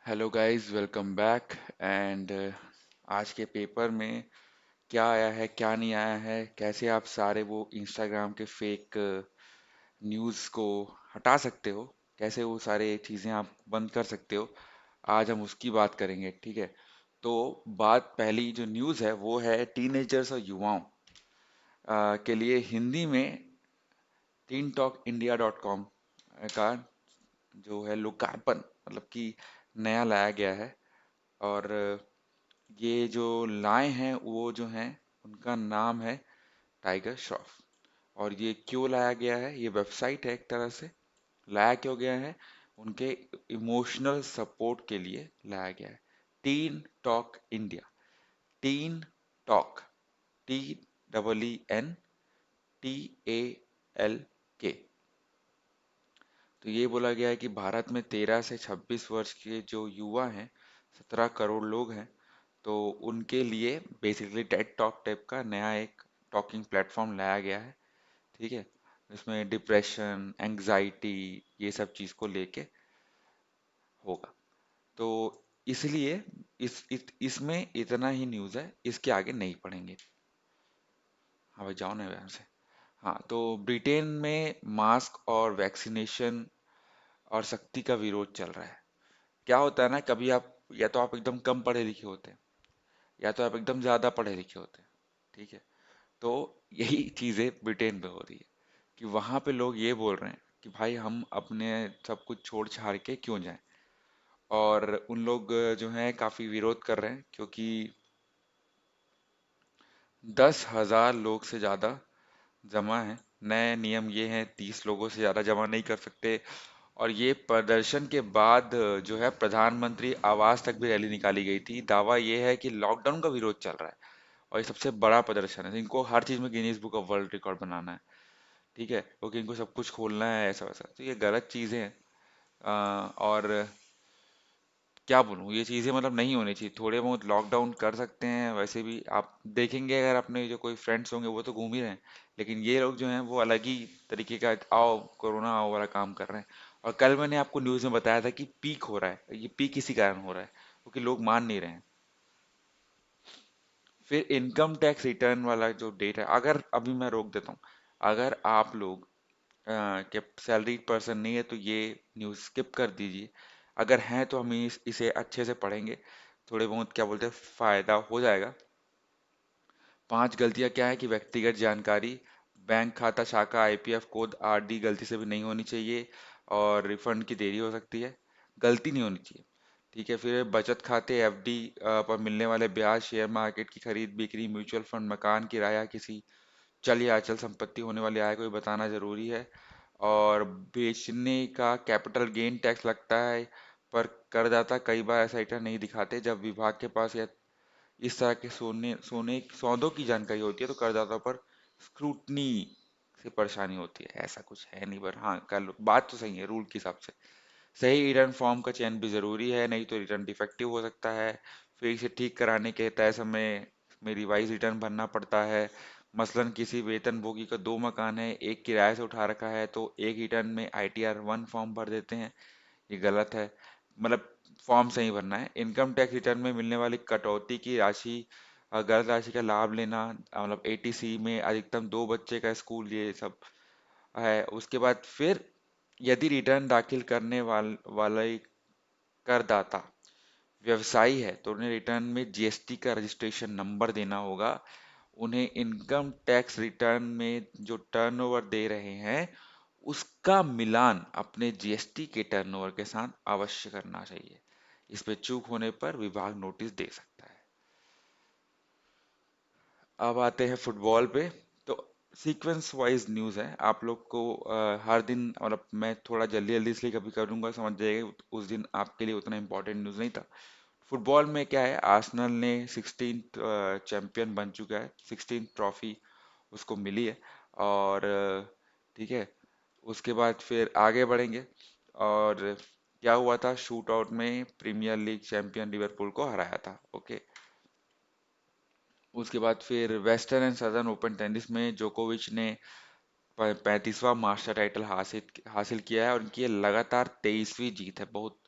Hello guys, welcome back. And आज के paper में क्या आया है क्या नहीं आया है, कैसे आप सारे वो इंस्टाग्राम के फेक न्यूज़ को हटा सकते हो, कैसे वो सारे चीज़ें आप बंद कर सकते हो, आज हम उसकी बात करेंगे। ठीक है। तो बात पहली जो न्यूज़ है वो है टीनेजर्स और युवाओं के लिए हिंदी में tin Talk India dot com का जो है लोकार्पण, मतलब कि नया लाया गया है। और ये जो लाए हैं वो जो हैं उनका नाम है टाइगर श्रॉफ। और ये क्यों लाया गया है, ये वेबसाइट है एक तरह से। लाया क्यों गया है, उनके इमोशनल सपोर्ट के लिए लाया गया है। Teen Talk India, Teen Talk, T double E N T A L K. तो ये बोला गया है कि भारत में 13 से 26 वर्ष के जो युवा हैं, 17 करोड़ लोग हैं, तो उनके लिए बेसिकली टेड टॉक टाइप का नया एक टॉकिंग प्लेटफॉर्म लाया गया है। ठीक है। इसमें डिप्रेशन, एंग्जाइटी, ये सब चीज़ को लेके होगा। तो इसलिए इसमें इतना ही न्यूज़ है, इसके आगे नहीं पढ़ेंगे। हाँ भाई, जाओ ना यहाँ से। हाँ, तो ब्रिटेन में मास्क और वैक्सीनेशन और सख्ती का विरोध चल रहा है। क्या होता है ना, कभी आप या तो आप एकदम कम पढ़े लिखे होते हैं, या तो आप एकदम ज्यादा पढ़े लिखे होते हैं। ठीक है। तो यही चीजें ब्रिटेन पे हो रही है कि वहां पे लोग ये बोल रहे हैं कि भाई हम अपने सब कुछ छोड़ छाड़ के क्यों जाएं। और उन लोग जो हैं काफी विरोध कर रहे हैं, क्योंकि 10,000 लोग से ज्यादा जमा है। नए नियम ये हैं, 30 लोगों से ज्यादा जमा नहीं कर सकते। और ये प्रदर्शन के बाद जो है प्रधानमंत्री आवास तक भी रैली निकाली गई थी। दावा ये है कि लॉकडाउन का विरोध चल रहा है और ये सबसे बड़ा प्रदर्शन है। इनको हर चीज में Guinness book of world record बनाना है। ठीक है, क्योंकि इनको सब कुछ खोलना है, ऐसा वैसा। तो ये गलत चीजें हैं। और क्या बोलूँ, ये चीजें मतलब नहीं होनी चाहिए। थोड़े बहुत लॉकडाउन कर सकते हैं, वैसे भी आप देखेंगे अगर अपने जो कोई फ्रेंड्स होंगे वो तो घूम ही रहे हैं, लेकिन ये लोग जो हैं वो अलग ही तरीके का आओ कोरोना आओ वाला काम कर रहे हैं। और कल मैंने आपको न्यूज़ में बताया था कि पीक हो रहा है, ये पीक इसी कारण हो रहा है क्योंकि लोग मान नहीं रहे हैं। फिर इनकम टैक्स रिटर्न वाला जो डेट है, अगर अभी मैं रोक देता हूँ, अगर आप लोग के सैलरी पर्सन नहीं है तो ये न्यूज़ स्किप कर दीजिए। अगर हैं तो हम इसे अच्छे से पढ़ेंगे, थोड़े बहुत क्या बोलते हैं फायदा हो जाएगा। 5 गलतियां क्या है कि व्यक्तिगत जानकारी, बैंक खाता, शाखा, आईपीएफ कोड, आरडी गलती से भी नहीं होनी चाहिए। और रिफंड की देरी हो सकती है, गलती नहीं होनी चाहिए। ठीक है। फिर बचत खाते, एफडी पर मिलने वाले ब्याज, शेयर मार्केट की खरीद बिक्री, म्यूचुअल फंड, मकान किराया, किसी चल या अचल संपत्ति होने वाली आय को भी बताना जरूरी है। और बेचने का कैपिटल गेन टैक्स लगता है, पर करदाता कई बार ऐसा रिटर्न नहीं दिखाते। जब विभाग के पास या इस तरह के सोने सोने सौदों की जानकारी होती है तो करदाताओं पर स्क्रूटनी से परेशानी होती है। ऐसा कुछ है नहीं, पर हाँ कल बात तो सही है, रूल के हिसाब से सही रिटर्न फॉर्म का चयन भी जरूरी है, नहीं तो रिटर्न डिफेक्टिव हो सकता है। फिर इसे ठीक कराने के तय समय में रिवाइज रिटर्न भरना पड़ता है। मसलन किसी वेतनभोगी का 2 मकान है, एक किराए से उठा रखा है, तो एक रिटर्न में ITR 1 फॉर्म भर देते हैं। ये गलत है, मतलब फॉर्म सही भरना है। इनकम टैक्स रिटर्न में मिलने वाली कटौती की राशि, गलत राशि का लाभ लेना, मतलब ATC में अधिकतम 2 बच्चे का स्कूल, ये सब है। उसके बाद फिर यदि रिटर्न दाखिल करने वाले करदाता व्यवसायी है तो उन्हें रिटर्न में जीएसटी का रजिस्ट्रेशन नंबर देना होगा। उन्हें इनकम टैक्स रिटर्न में जो टर्नओवर दे रहे हैं उसका मिलान अपने जीएसटी के टर्नओवर के साथ अवश्य करना चाहिए। इस पे चूक होने पर विभाग नोटिस दे सकता है। अब आते हैं फुटबॉल पे। तो सीक्वेंस वाइज न्यूज़ है, आप लोग को हर दिन, मतलब मैं थोड़ा जल्दी जल्दी इसलिए कभी करूंगा, समझ जाइएगा उस दिन आपके लिए उतना इंपॉर्टेंट न्यूज़ नहीं था। फुटबॉल में क्या है, आर्सेनल ने 16th चैंपियन बन चुका है, 16th ट्रॉफी उसको मिली है। और ठीक है, उसके बाद फिर आगे बढ़ेंगे। और क्या हुआ था, शूट आउट में प्रीमियर लीग चैंपियन लिवरपूल को हराया था। ओके। उसके बाद फिर western and southern open tennis में जोकोविच ने 35वां मास्टर टाइटल हासिल हासिल किया है, और उनकी ये लगातार 23वीं जीत है। बहुत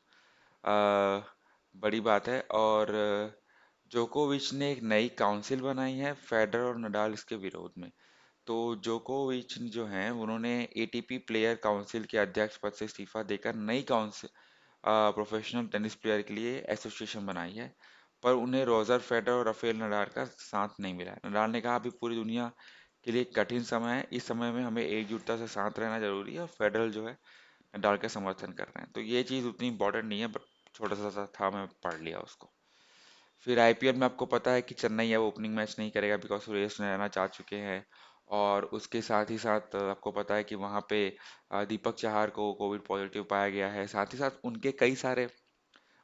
बड़ी बात है। और जोकोविच ने एक नई काउंसिल बनाई है फेडरर और नडाल इसके विरोध में। तो जोकोविच जो हैं उन्होंने एटीपी प्लेयर काउंसिल के अध्यक्ष पद से इस्तीफा देकर नई काउंसिल प्रोफेशनल टेनिस प्लेयर के लिए एसोसिएशन बनाई है। पर उन्हें रोजर फेडरर और राफेल नडाल का साथ नहीं मिला है। नडाल ने कहा अभी पूरी दुनिया के लिए कठिन समय है, इस समय में हमें एकजुटता से साथ रहना जरूरी है, और फेडरर जो है नडाल का समर्थन कर रहे हैं। तो ये चीज़ उतनी इंपॉर्टेंट नहीं है, बट छोटा सा था, मैं पढ़ लिया उसको। फिर आईपीएल में आपको पता है कि चेन्नई है वो ओपनिंग मैच नहीं करेगा, बिकॉज सुरेश रैना चाह चुके हैं। और उसके साथ ही साथ आपको पता है कि वहाँ पे दीपक चाहर को कोविड पॉजिटिव पाया गया है। साथ ही साथ उनके कई सारे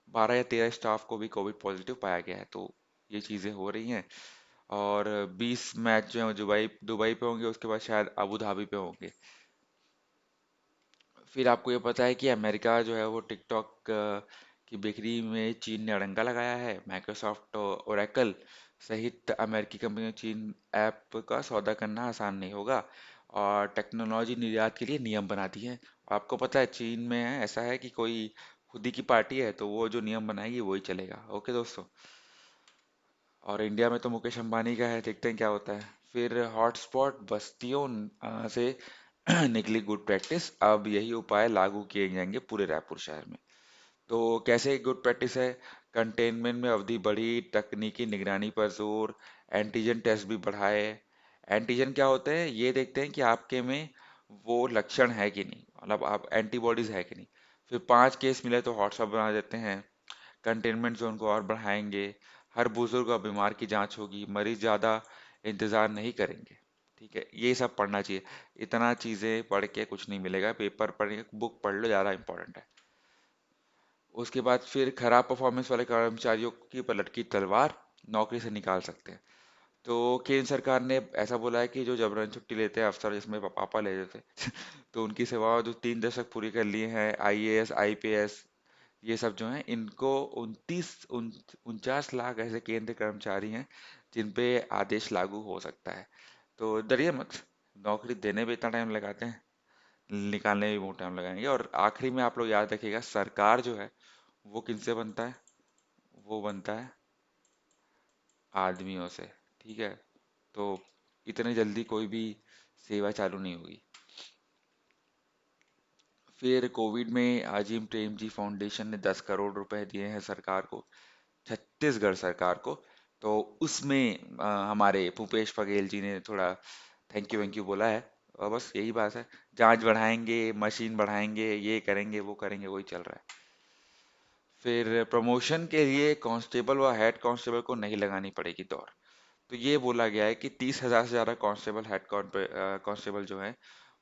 12 या 13 स्टाफ को भी कोविड पॉजिटिव पाया गया है। तो ये चीज़ें हो रही हैं। और 20 मैच जो है वो दुबई दुबई पे होंगे, उसके बाद शायद अबू धाबी पे होंगे। फिर आपको ये पता है कि अमेरिका जो है वो टिकटॉक की बिक्री में चीन ने अड़ंगा लगाया है। माइक्रोसॉफ्ट ओरेकल सहित अमेरिकी कंपनियों चीन ऐप का सौदा करना आसान नहीं होगा, और टेक्नोलॉजी निर्यात के लिए नियम बना दिए हैं। आपको पता है चीन में ऐसा है कि कोई खुदी की पार्टी है तो वो जो नियम बनाएगी वही चलेगा। ओके दोस्तों। और इंडिया में तो मुकेश अंबानी का है, देखते हैं क्या होता है। फिर हॉटस्पॉट बस्तियों से निकली गुड प्रैक्टिस, अब यही उपाय लागू किए जाएंगे पूरे रायपुर शहर में। तो कैसे गुड प्रैक्टिस है? कंटेनमेंट में अवधि बढ़ी, तकनीकी निगरानी पर जोर, एंटीजन टेस्ट भी बढ़ाए। एंटीजन क्या होते हैं? ये देखते हैं कि आपके में वो लक्षण है कि नहीं, मतलब आप एंटीबॉडीज है कि नहीं। फिर 5 केस मिले तो हॉटस्पॉट बना देते हैं। कंटेनमेंट जोन को और बढ़ाएंगे। हर बुजुर्ग और बीमार की जांच होगी, मरीज ज्यादा इंतजार नहीं करेंगे। ठीक है, ये सब पढ़ना चाहिए। इतना चीजें पढ़ के कुछ नहीं मिलेगा, पेपर पढ़ के बुक पढ़ लो, ज्यादा इंपॉर्टेंट है। उसके बाद फिर खराब परफॉर्मेंस वाले कर्मचारियों की पर लटकी तलवार, नौकरी से निकाल सकते हैं। तो केंद्र सरकार ने ऐसा बोला है कि जो जबरन छुट्टी लेते हैं अफसर, जिसमें पापा ले लेते तो उनकी सेवा जो 3 दशक पूरी कर लिए हैं, आईएएस आईपीएस ये सब जो हैं, इनको 49 लाख ऐसे केंद्र कर्मचारी हैं जिन पे आदेश लागू हो सकता है। तो डरिए मत, नौकरी देने में इतना टाइम लगाते हैं, निकालने में भी बहुत टाइम लगाएंगे। और आखिरी में आप लोग याद रखिएगा, सरकार जो है वो किनसे बनता है? वो बनता है आदमियों से। ठीक है, तो इतने जल्दी कोई भी सेवा चालू नहीं होगी। फिर कोविड में अजीम प्रेमजी फाउंडेशन ने 10 करोड़ रुपए दिए हैं सरकार को, छत्तीसगढ़ सरकार को। तो उसमें हमारे भूपेश बघेल जी ने थोड़ा थैंक यू वैंक यू बोला है। और बस यही बात है, जांच बढ़ाएंगे, मशीन बढ़ाएंगे, ये करेंगे वो करेंगे, वही चल रहा है। फिर प्रमोशन के लिए कांस्टेबल व हेड कांस्टेबल को नहीं लगानी पड़ेगी दौड़। तो ये बोला गया है कि 30,000 से ज्यादा कांस्टेबल हेड कांस्टेबल जो है,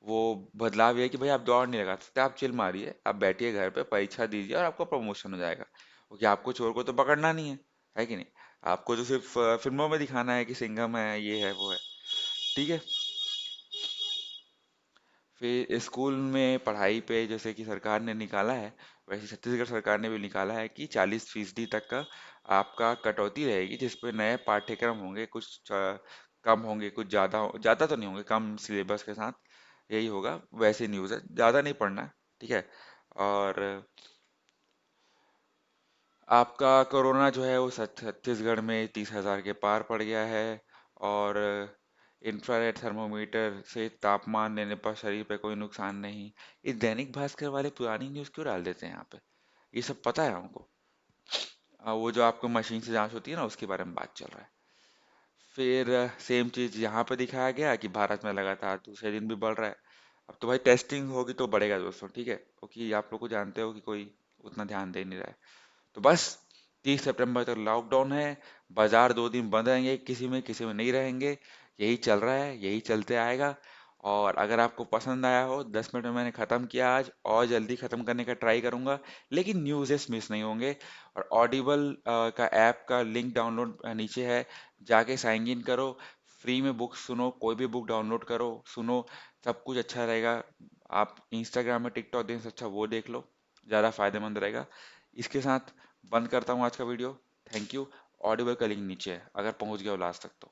वो बदलाव ये है कि भाई आप दौड़ नहीं लगा सकते, आप चिल मारिए, आप बैठिए घर पे, परीक्षा दीजिए और आपका प्रमोशन हो जाएगा। क्योंकि आपको चोर को तो पकड़ना नहीं है कि नहीं? आपको तो सिर्फ फिल्मों में दिखाना है कि सिंघम है, ये है वो है। ठीक है। फिर स्कूल में पढ़ाई पे जैसे कि सरकार ने निकाला है, वैसे छत्तीसगढ़ सरकार ने भी निकाला है कि 40% तक का आपका कटौती रहेगी, जिसपे नए पाठ्यक्रम होंगे, कुछ कम होंगे, कुछ ज़्यादा, ज़्यादा तो नहीं होंगे, कम सिलेबस के साथ। यही होगा, वैसे न्यूज़ है, ज़्यादा नहीं पढ़ना है। ठीक है। और आपका कोरोना जो है वो छत्तीसगढ़ में 30,000 के पार पड़ गया है। और इंफ्रारेड थर्मोमीटर से तापमान लेने पर शरीर पे कोई नुकसान नहीं। ये दैनिक भास्कर वाले पुरानी न्यूज़ क्यों डाल देते हैं यहाँ पे? ये सब पता है हमको। वो जो आपको मशीन से जांच होती है ना, उसके बारे में बात चल रहा है। फिर सेम चीज़ यहाँ पे दिखाया गया कि भारत में लगातार दूसरे दिन भी बढ़ रहा है। अब तो भाई टेस्टिंग होगी तो बढ़ेगा दोस्तों, ठीक है, क्योंकि आप लोग को जानते हो कि कोई उतना ध्यान दे नहीं रहा है। तो बस 30 सितंबर तक लॉकडाउन है। बाजार 2 दिन बंद रहेंगे, किसी में नहीं रहेंगे। यही चल रहा है, यही चलते आएगा। और अगर आपको पसंद आया हो, 10 मिनट में मैंने ख़त्म किया आज, और जल्दी ख़त्म करने का ट्राई करूंगा, लेकिन न्यूज़ेस मिस नहीं होंगे। और ऑडिबल का ऐप का लिंक डाउनलोड नीचे है, जाके साइन इन करो। फ्री में बुक सुनो, कोई भी बुक डाउनलोड करो, सुनो, सब कुछ अच्छा रहेगा। आप इंस्टाग्राम में टिकटॉक देखने से अच्छा वो देख लो, ज़्यादा फायदेमंद रहेगा। इसके साथ बंद करता हूँ आज का वीडियो। Thank you. ऑडिबल का लिंक नीचे है, अगर पहुंच गया हो लास्ट तक तो।